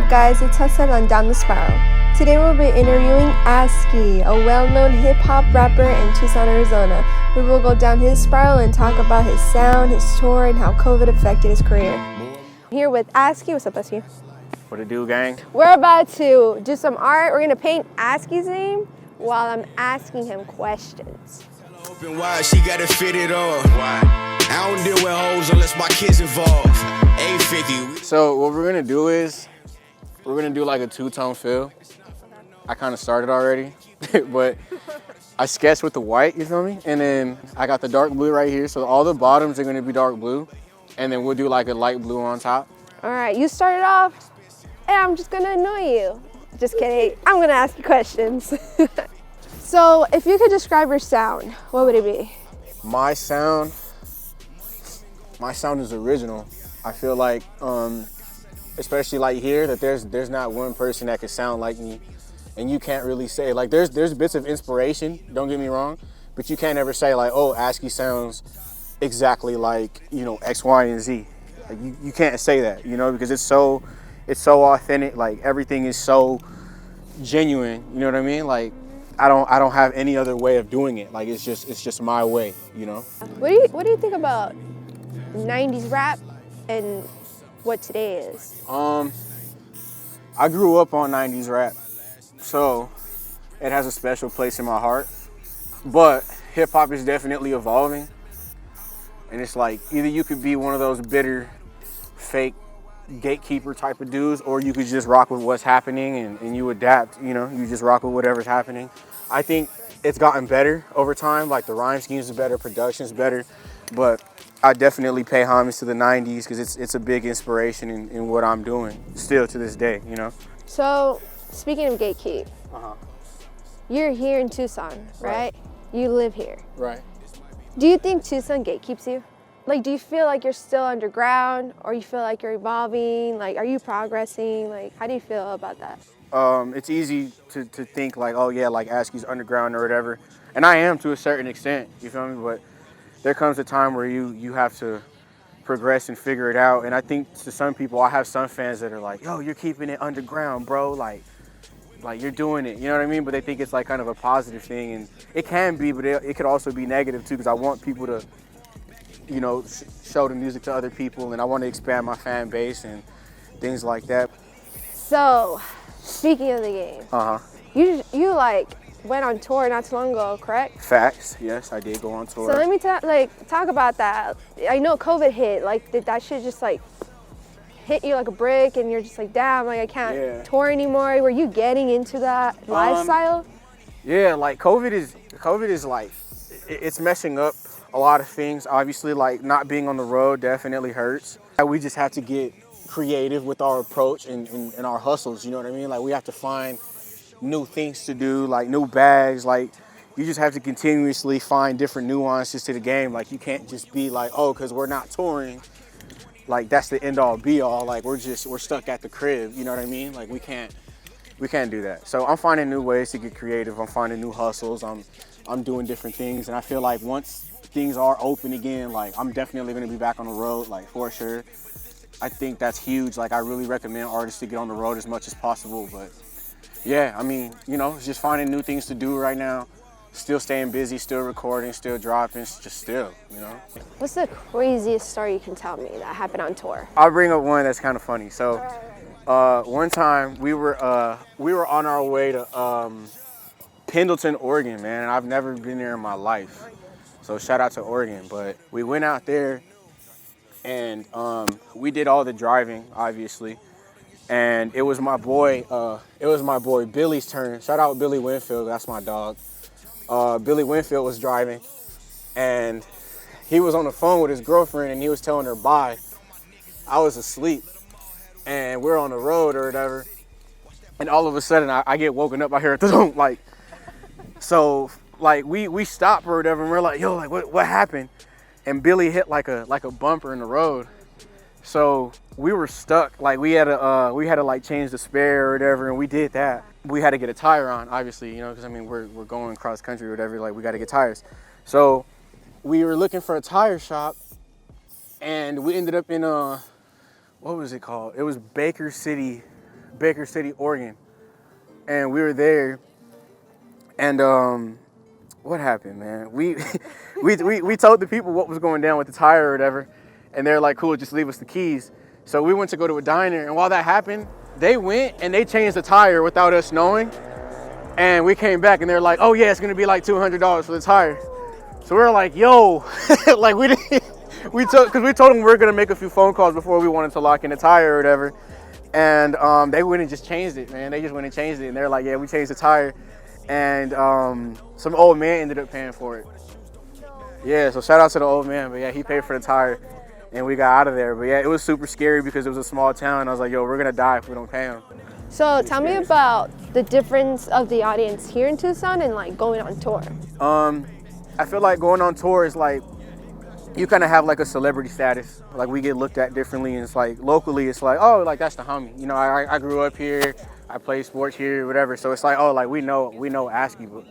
up guys, it's HASSEL on Down the Spiral. Today we'll be interviewing Aske, a well-known hip-hop rapper in Tucson, Arizona. We will go down his spiral and talk about his sound, his tour, and how COVID affected his career. Here with Aske. What's up, Aske? What it do, gang? We're about to do some art. We're gonna paint Aske's name while I'm asking him questions. Open wide, she gotta fit it all. I don't deal with hoes unless my kids involved. 850. So what we're gonna do is we're gonna do like a two-tone fill. I kind of started already, but I sketched with the white, you feel me? And then I got the dark blue right here. So all the bottoms are gonna be dark blue. And then we'll do like a light blue on top. All right, you started off, and I'm just gonna annoy you. Just kidding, I'm gonna ask you questions. So if you could describe your sound, what would it be? My sound is original. I feel like, especially like here, that there's not one person that can sound like me. And you can't really say, like there's bits of inspiration, don't get me wrong, but you can't ever say like, oh, Aske sounds exactly like, you know, X, Y, and Z. Like you can't say that, you know, because it's so authentic, like everything is so genuine, you know what I mean? Like I don't have any other way of doing it. Like it's just my way, you know? What do you think about 90s rap and what today is? I grew up on 90s rap, so it has a special place in my heart. But hip hop is definitely evolving. And it's like either you could be one of those bitter, fake gatekeeper type of dudes, or you could just rock with what's happening and you adapt, you know, you just rock with whatever's happening. I think it's gotten better over time, like the rhyme schemes are better, production's better, but I definitely pay homage to the 90s because it's a big inspiration in what I'm doing still to this day, you know? So, speaking of gatekeep, you're here in Tucson, right? You live here. Right. Do you think Tucson gatekeeps you? Like, do you feel like you're still underground, or you feel like you're evolving? Like, are you progressing? Like, how do you feel about that? It's easy to think like, oh yeah, like Aske's underground or whatever. And I am to a certain extent, you feel me? But there comes a time where you have to progress and figure it out. And I think to some people, I have some fans that are like, yo, you're keeping it underground, bro. Like you're doing it, you know what I mean? But they think it's like kind of a positive thing. And it can be, but it could also be negative too, because I want people to, you know, show the music to other people, and I want to expand my fan base and things like that. So, speaking of the game, you like went on tour not too long ago, correct? Facts. Yes, I did go on tour. So let me talk about that. I know COVID hit. Like, did that shit just like hit you like a brick, and you're just like, damn, like I can't tour anymore? Were you getting into that lifestyle? Yeah, like COVID is like, it's messing up a lot of things. Obviously, like not being on the road definitely hurts. We just have to get creative with our approach and our hustles, you know what I mean? Like we have to find new things to do, like new bags. Like you just have to continuously find different nuances to the game. Like you can't just be like, oh, because we're not touring, like that's the end all be all. Like we're stuck at the crib, you know what I mean? Like we can't do that. So I'm finding new ways to get creative. I'm finding new hustles. I'm doing different things, and I feel like once things are open again, like I'm definitely gonna be back on the road, like for sure. I think that's huge. Like I really recommend artists to get on the road as much as possible. But yeah, I mean, you know, it's just finding new things to do right now. Still staying busy, still recording, still dropping, just still, you know. What's the craziest story you can tell me that happened on tour? I'll bring up one that's kind of funny. So one time we were on our way to Pendleton, Oregon, man, and I've never been there in my life. So shout out to Oregon. But we went out there and we did all the driving, obviously. And it was my boy Billy's turn. Shout out Billy Winfield, that's my dog. Billy Winfield was driving, and he was on the phone with his girlfriend, and he was telling her bye. I was asleep, and we're on the road or whatever, and all of a sudden I get woken up. I hear it, like, so like we stop or whatever, and we're like, yo, like what happened? And Billy hit like a bumper in the road. So we were stuck. Like we had to like change the spare or whatever, and we did that. We had to get a tire on, obviously, you know, because I mean we're going cross country or whatever. Like we got to get tires. So we were looking for a tire shop, and we ended up in what was it called? It was Baker City Baker City, Oregon, and we were there. And what happened, man? We we told the people what was going down with the tire or whatever, and they're like, "Cool, just leave us the keys." So we went to go to a diner, and while that happened, they went and they changed the tire without us knowing. And we came back, and they're like, "Oh yeah, it's gonna be like $200 for the tire." So we were like, "Yo," like we told them we were gonna make a few phone calls before we wanted to lock in the tire or whatever. And they went and just changed it, man. They just went and changed it, and they're like, "Yeah, we changed the tire." And some old man ended up paying for it. Yeah, so shout out to the old man. But yeah, he paid for the tire, and we got out of there. But yeah, it was super scary because it was a small town. I was like, yo, we're gonna die if we don't pay him. So tell me about the difference of the audience here in Tucson and like going on tour. I feel like going on tour is like, you kind of have like a celebrity status. Like we get looked at differently, and it's like locally, it's like, oh, like that's the homie. You know, I grew up here. I play sports here, whatever. So it's like, oh, like we know Aske, but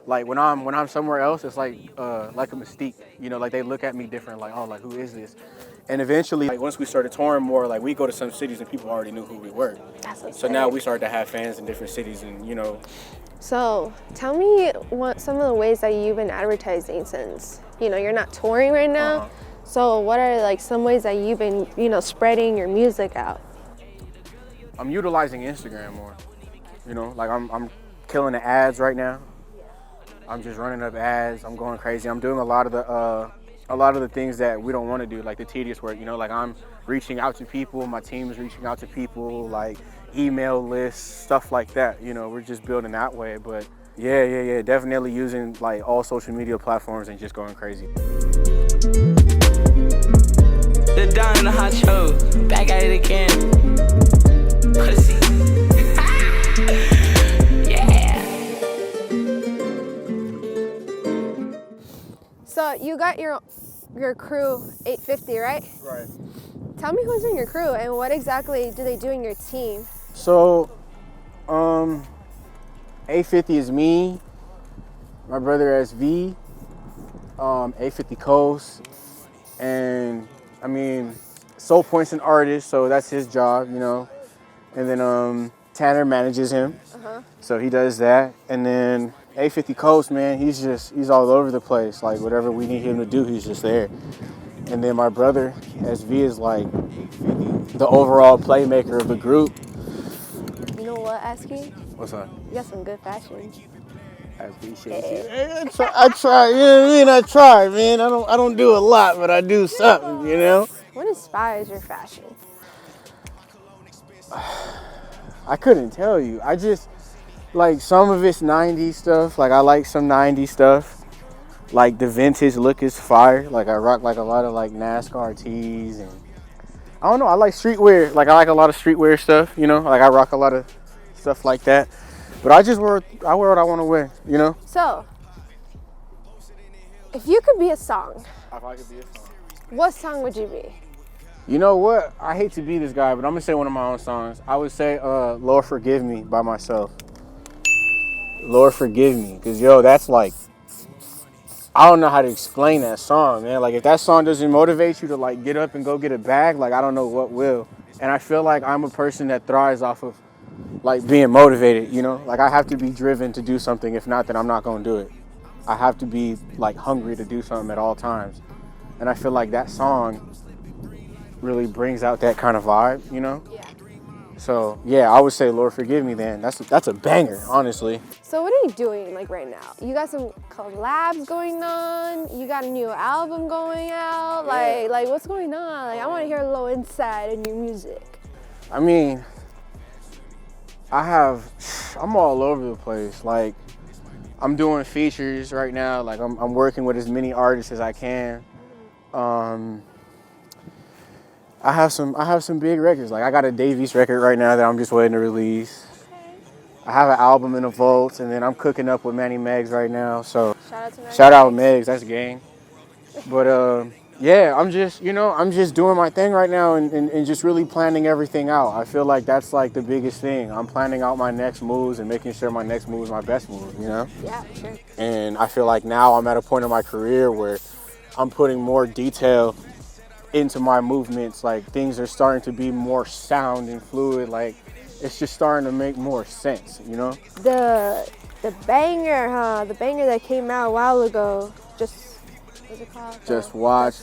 like when I'm somewhere else, it's like a mystique. You know, like they look at me different, like, oh, like who is this? And eventually, like once we started touring more, like we go to some cities and people already knew who we were. So now we started to have fans in different cities, and you know. So tell me what some of the ways that you've been advertising since, you know, you're not touring right now. So what are like some ways that you've been, you know, spreading your music out? I'm utilizing Instagram more. You know, like I'm killing the ads right now. I'm just running up ads. I'm going crazy. I'm doing a lot of the things that we don't want to do, like the tedious work. You know, like I'm reaching out to people. My team is reaching out to people, like email lists, stuff like that. You know, we're just building that way. But yeah, definitely using like all social media platforms and just going crazy. The Don in the hot show, back at it again. Pussy. Yeah. So you got your crew 850, right? Right. Tell me who's in your crew and what exactly do they do in your team? So, 850 is me, my brother SV, 850 Coast, and I mean, Soul Point's an artist, so that's his job, you know. And then Tanner manages him, so he does that. And then 850 Coast, man, he's all over the place. Like whatever we need him to do, he's just there. And then my brother SV is like the overall playmaker of the group. You know what, Aske? What's up? You got some good fashion. I appreciate you. I try, you know what I mean? I try, man. I don't do a lot, but I do something, you know? What inspires your fashion? I couldn't tell you. I just, like, some of it's 90s stuff. Like, I like some 90s stuff. Like, the vintage look is fire. Like, I rock, like, a lot of, like, NASCAR tees. And I don't know. I like streetwear. Like, I like a lot of streetwear stuff, you know? Like, I rock a lot of stuff like that. But I wear what I want to wear, you know? So, if you could be a song, If I could be a song. what song would you be? You know what? I hate to be this guy, but I'm going to say one of my own songs. I would say Lord Forgive Me by myself. Lord Forgive Me. Because, yo, that's like, I don't know how to explain that song, man. Like, if that song doesn't motivate you to, like, get up and go get a bag, like, I don't know what will. And I feel like I'm a person that thrives off of, like, being motivated, you know? Like, I have to be driven to do something. If not, then I'm not going to do it. I have to be, like, hungry to do something at all times. And I feel like that song really brings out that kind of vibe, you know? Yeah. So, yeah, I would say Lord Forgive Me then. That's a banger, honestly. So what are you doing, like, right now? You got some collabs going on? You got a new album going out? Like what's going on? Like, I want to hear a little insight in your music. I mean, I'm all over the place. Like, I'm doing features right now. Like, I'm working with as many artists as I can. I have some big records. Like, I got a Davies record right now that I'm just waiting to release. I have an album in the vaults, and then I'm cooking up with Manny Meggs right now. So shout out Meggs, that's gang. But yeah, I'm just doing my thing right now and just really planning everything out. I feel like that's like the biggest thing. I'm planning out my next moves and making sure my next move is my best move, you know? Yeah, sure. And I feel like now I'm at a point in my career where I'm putting more detail into my movements. Like, things are starting to be more sound and fluid. Like, it's just starting to make more sense, you know? The banger, huh? The banger that came out a while ago. What's it called? Just watch.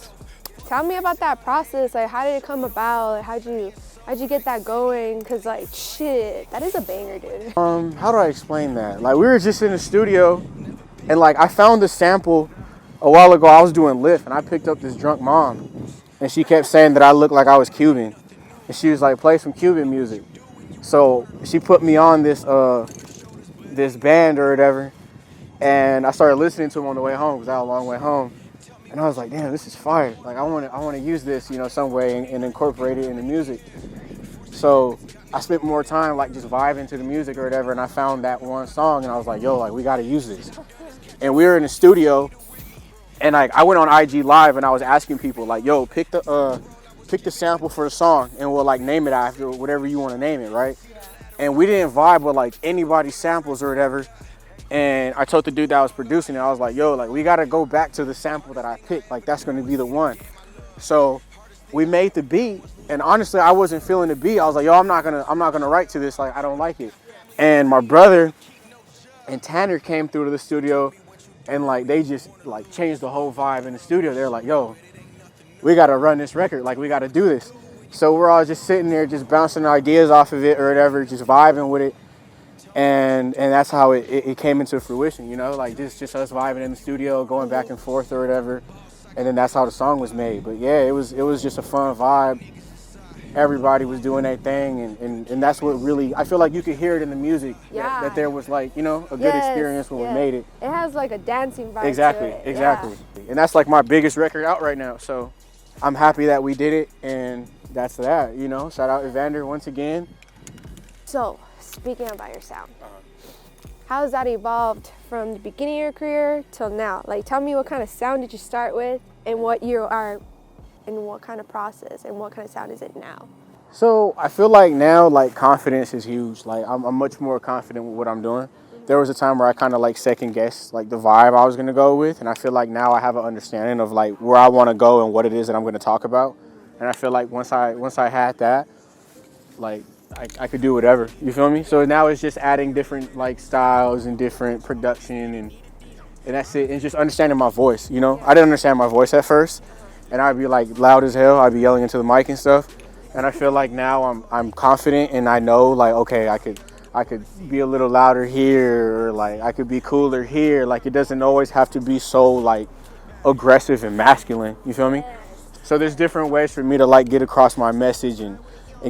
Tell me about that process. Like, how did it come about? Like, how'd you get that going? Cause like, shit, that is a banger, dude. How do I explain that? Like, we were just in the studio, and like, I found the sample a while ago. I was doing Lyft, and I picked up this drunk mom, and she kept saying that I looked like I was Cuban, and she was like, play some Cuban music. So she put me on this this band or whatever, and I started listening to them on the way home because I had a long way home. And I was like, damn, this is fire. Like, I want to use this, you know, some way and incorporate it in the music. So I spent more time like just vibing to the music or whatever, and I found that one song, and I was like, yo, like, we got to use this. And we were in the studio, and like I went on IG Live, and I was asking people like, yo, pick the sample for the song, and we'll like name it after whatever you want to name it, right? And we didn't vibe with like anybody's samples or whatever. And I told the dude that was producing it, I was like, yo, like, we got to go back to the sample that I picked. Like, that's going to be the one. So we made the beat, and honestly, I wasn't feeling the beat. I was like, yo, I'm not gonna write to this. Like, I don't like it. And my brother and Tanner came through to the studio, and like, they just like changed the whole vibe in the studio. They're like, yo, we got to run this record. Like, we got to do this. So we're all just sitting there, just bouncing ideas off of it or whatever, just vibing with it. And that's how it came into fruition, you know, like just us vibing in the studio, going back and forth or whatever, and then that's how the song was made. But yeah, it was just a fun vibe. Everybody was doing their thing, and that's what really, I feel like you could hear it in the music, that there was like, you know, a good experience when we made it. It has like a dancing vibe. Exactly, to it. exactly. Yeah. And that's like my biggest record out right now, so I'm happy that we did it, and that's that, you know. Shout out Evander once again. So, speaking about your sound, how has that evolved from the beginning of your career till now? Like, tell me what kind of sound did you start with, and what you are, and what kind of process, and what kind of sound is it now? So I feel like now, like, confidence is huge. Like, I'm much more confident with what I'm doing. There was a time where I kind of like second guessed like the vibe I was gonna go with, and I feel like now I have an understanding of like where I want to go and what it is that I'm gonna talk about. And I feel like once I had that, like, I could do whatever, you feel me? So now it's just adding different like styles and different production, and that's it. And just understanding my voice, you know? I didn't understand my voice at first, and I'd be like loud as hell. I'd be yelling into the mic and stuff. And I feel like now I'm confident, and I know like, okay, I could be a little louder here, or like I could be cooler here. Like, it doesn't always have to be so like aggressive and masculine, you feel me? So there's different ways for me to like get across my message and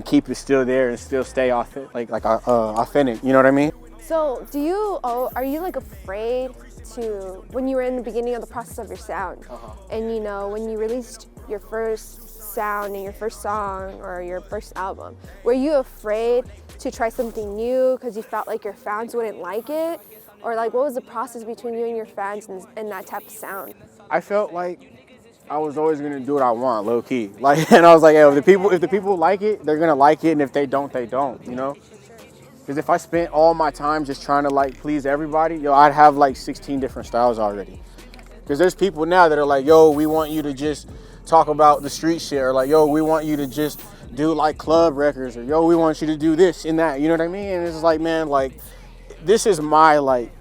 keep it still there and still stay authentic, authentic, you know what I mean? So are you like afraid to, when you were in the beginning of the process of your sound, and you know, when you released your first sound and your first song or your first album, were you afraid to try something new because you felt like your fans wouldn't like it? Or like, what was the process between you and your fans and that type of sound? I felt like I was always gonna do what I want, low key. Like, and I was like, hey, if the people like it, they're gonna like it, and if they don't, they don't, you know? Because if I spent all my time just trying to like please everybody, yo, I'd have like 16 different styles already. Because there's people now that are like, yo, we want you to just talk about the street shit, or like, yo, we want you to just do like club records, or yo, we want you to do this and that, you know what I mean? And it's like, man, like, this is my like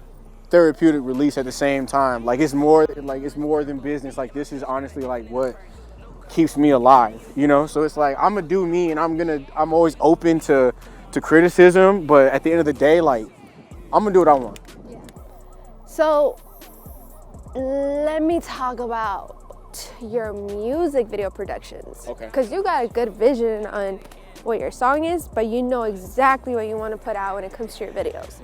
therapeutic release at the same time. Like, it's more than business. Like, this is honestly like what keeps me alive, you know? So it's like, I'm gonna do me, and I'm always open to criticism, but at the end of the day, like, I'm gonna do what I want. So let me talk about your music video productions. Okay. Because you got a good vision on what your song is, but you know exactly what you want to put out when it comes to your videos.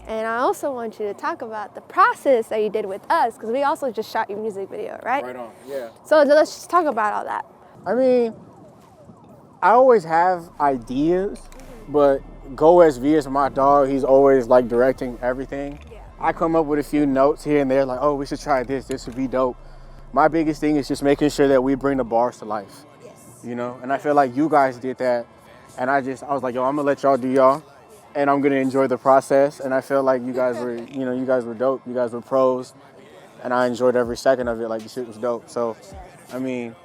And I also want you to talk about the process that you did with us, because we also just shot your music video, right? Right on, yeah. So let's just talk about all that. I mean, I always have ideas, but Go SV is my dog. He's always like directing everything. Yeah. I come up with a few notes here and there, like, oh, we should try this would be dope. My biggest thing is just making sure that we bring the bars to life. Yes. You know, and I feel like you guys did that, and I was like, yo, I'm gonna let y'all do y'all, and I'm gonna enjoy the process. And I feel like you guys were, you know, you guys were dope. You guys were pros, and I enjoyed every second of it. Like, the shit was dope. So, I mean,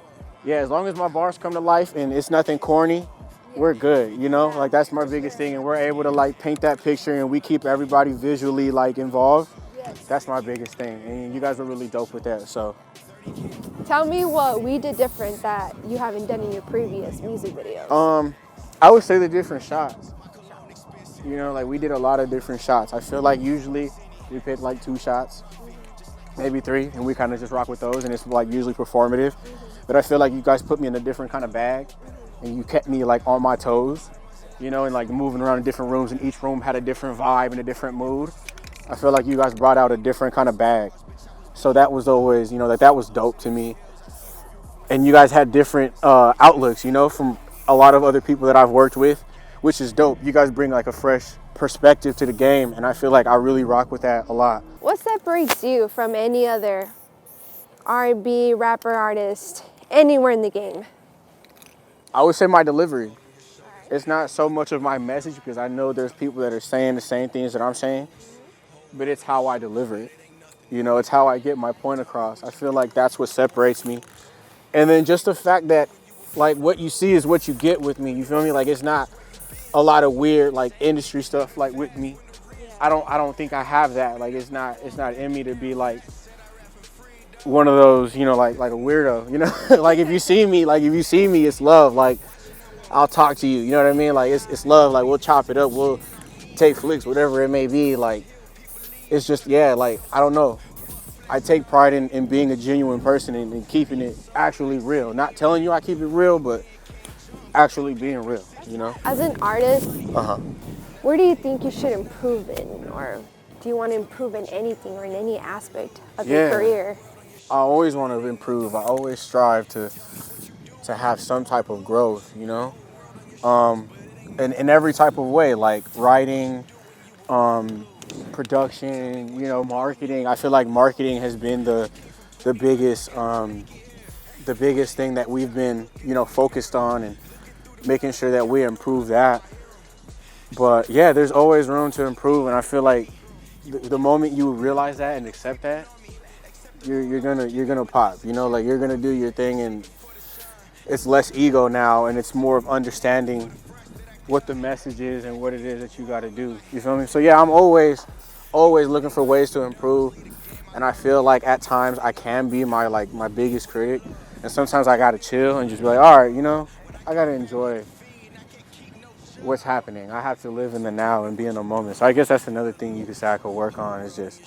yeah, as long as my bars come to life and it's nothing corny, we're good, you know? Like that's my biggest thing, and we're able to like paint that picture and we keep everybody visually like involved. That's my biggest thing, and you guys are really dope with that, so. Tell me what we did different that you haven't done in your previous music videos. I would say the different shots. You know, like we did a lot of different shots. I feel like usually we pick like 2 shots, maybe 3, and we kind of just rock with those, and it's like usually performative. But I feel like you guys put me in a different kind of bag, and you kept me like on my toes, you know, and like moving around in different rooms, and each room had a different vibe and a different mood. I feel like you guys brought out a different kind of bag. So that was always, you know, that was dope to me. And you guys had different outlooks, you know, from a lot of other people that I've worked with, which is dope. You guys bring like a fresh perspective to the game, and I feel like I really rock with that a lot. What separates you from any other R&B, rapper, artist, anywhere in the game? I would say my delivery. It's not so much of my message, because I know there's people that are saying the same things that I'm saying, but it's how I deliver it. You know, it's how I get my point across. I feel like that's what separates me. And then just the fact that like what you see is what you get with me. You feel me? Like it's not a lot of weird like industry stuff like with me. I don't think I have that. Like it's not in me to be like one of those, you know, like a weirdo, you know? Like if you see me, it's love. Like I'll talk to you, you know what I mean? Like it's love. Like we'll chop it up, we'll take flicks, whatever it may be. Like it's just, yeah, like I don't know. I take pride in being a genuine person and keeping it actually real. Not telling you I keep it real, but actually being real, you know? As an artist, where do you think you should improve in? Or do you want to improve in anything or in any aspect of your career? I always want to improve. I always strive to have some type of growth, you know? In every type of way, like writing, production, you know, marketing. I feel like marketing has been the biggest thing that we've been, you know, focused on, and making sure that we improve that. But yeah, there's always room to improve, and I feel like the moment you realize that and accept that, you're gonna pop. You know, like you're gonna do your thing, and it's less ego now, and it's more of understanding what the message is and what it is that you got to do. You feel me? So yeah, I'm always looking for ways to improve, and I feel like at times I can be my biggest critic, and sometimes I gotta chill and just be like, all right, you know, I gotta enjoy what's happening. I have to live in the now and be in the moment. So I guess that's another thing you could say I could work on, is just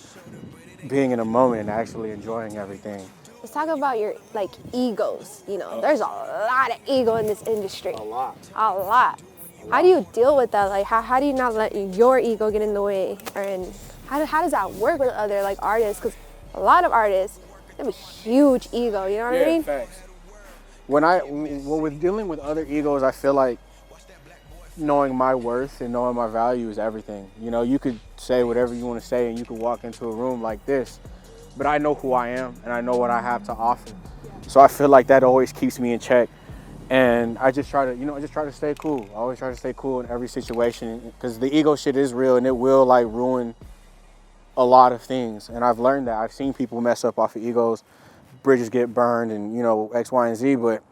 being in a moment and actually enjoying everything. Let's talk about your like egos. You know, there's a lot of ego in this industry. A lot. How do you deal with that? Like, how do you not let your ego get in the way? And how does that work with other like artists? Because a lot of artists have a huge ego. You know what I mean? Facts. With dealing with other egos, I feel like knowing my worth and knowing my value is everything. You know, you could say whatever you want to say, and you could walk into a room like this, but I know who I am and I know what I have to offer. So I feel like that always keeps me in check. And I just try to stay cool. I always try to stay cool in every situation, because the ego shit is real, and it will like ruin a lot of things. And I've learned that. I've seen people mess up off of egos, bridges get burned, and you know, X, Y, and Z. But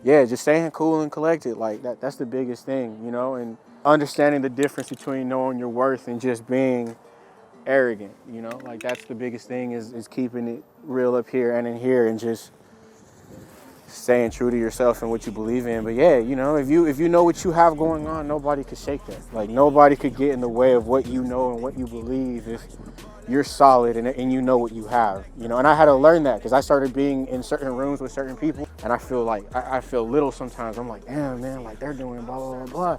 yeah, just staying cool and collected, like that's the biggest thing, you know, and understanding the difference between knowing your worth and just being arrogant, you know, like that's the biggest thing, is keeping it real up here and in here, and just staying true to yourself and what you believe in. But yeah, you know, if you know what you have going on, nobody could shake that. Like nobody could get in the way of what you know and what you believe if you're solid and you know what you have, you know. And I had to learn that, because I started being in certain rooms with certain people, and I feel like I feel little sometimes. I'm like, damn man, like they're doing blah blah blah blah.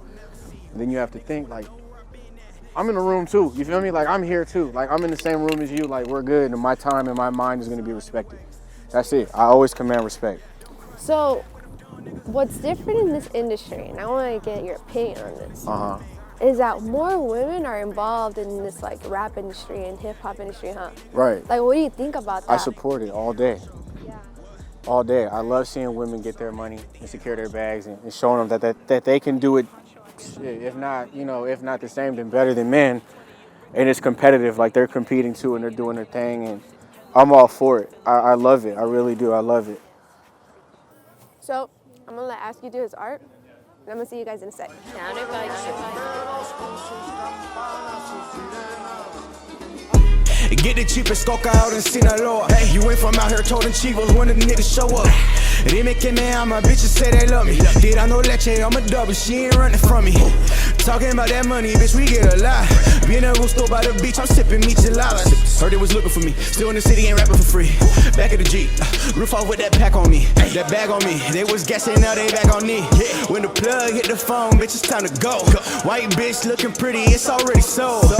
And then you have to think like, I'm in the room too, you feel me? Like I'm here too, like I'm in the same room as you, like we're good, and my time and my mind is going to be respected. That's it. I always command respect. So, what's different in this industry, and I want to get your opinion on this, is that more women are involved in this like rap industry and hip hop industry, huh? Right. Like, what do you think about that? I support it all day. All day. I love seeing women get their money and secure their bags, and showing them that they can do it, if not the same, then better than men. And it's competitive, like they're competing too, and they're doing their thing, and I'm all for it. I love it. I really do. I love it. So, I'm gonna let Aske do his art. And I'm gonna see you guys in a sec. Get the cheapest coca out in Sinaloa. Hey, you ain't from out here toting chivos when the niggas show up. Dime que me ama, bitches say they love me. Tirando leche, I'm a double, she ain't running from me. Talking about that money, bitch, we get a lot. Being a gusto by the beach, I'm sipping micheladas. Heard they was looking for me, still in the city, ain't rapping for free. Back of the Jeep, roof off with that pack on me. That bag on me, they was guessing, now they back on me. When the plug hit the phone, bitch, it's time to go. White bitch looking pretty, it's already sold.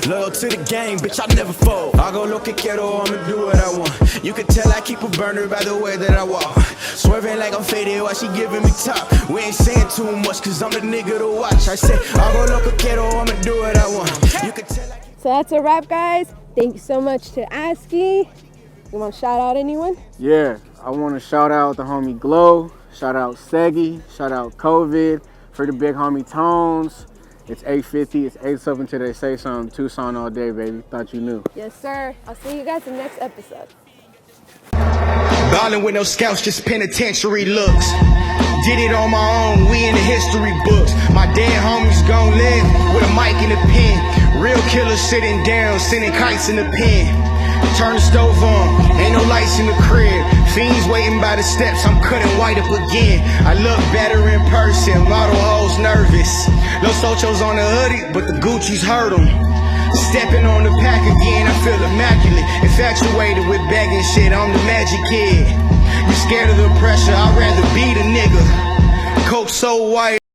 Loyal to the game, bitch, I never fold. I go lo que quiero, I'ma do what I want. You can tell I keep a burner by the way that I walk. Swerving like I'm faded while she giving me top. We ain't saying too much, cause I'm the nigga to watch. I say, I go lo que quiero, I'ma do what I want. You can tell I So that's a wrap, guys. Thank you so much to Aske. You want to shout out anyone? Yeah, I want to shout out the homie Glow, shout out Segi, shout out COVID, for the big homie Tones. It's 8:50, it's 8 something till they say something. Tucson all day, baby. Thought you knew. Yes, sir. I'll see you guys in the next episode. ballin' with no scouts, just penitentiary looks. Did it on my own, we in the history books. My dead homies gon' live with a mic and a pen. Real killers sitting down, sending kites in the pen. Turn the stove on, ain't no lights in the crib. Fiends waiting by the steps, I'm cutting white up again. I look better in person, model hoes nervous. Los Ochos on the hoodie, but the Gucci's hurt them. Stepping on the pack again, I feel immaculate. Infatuated with bagging shit, I'm the magic kid. You scared of the pressure, I'd rather be the nigga. Coke so white.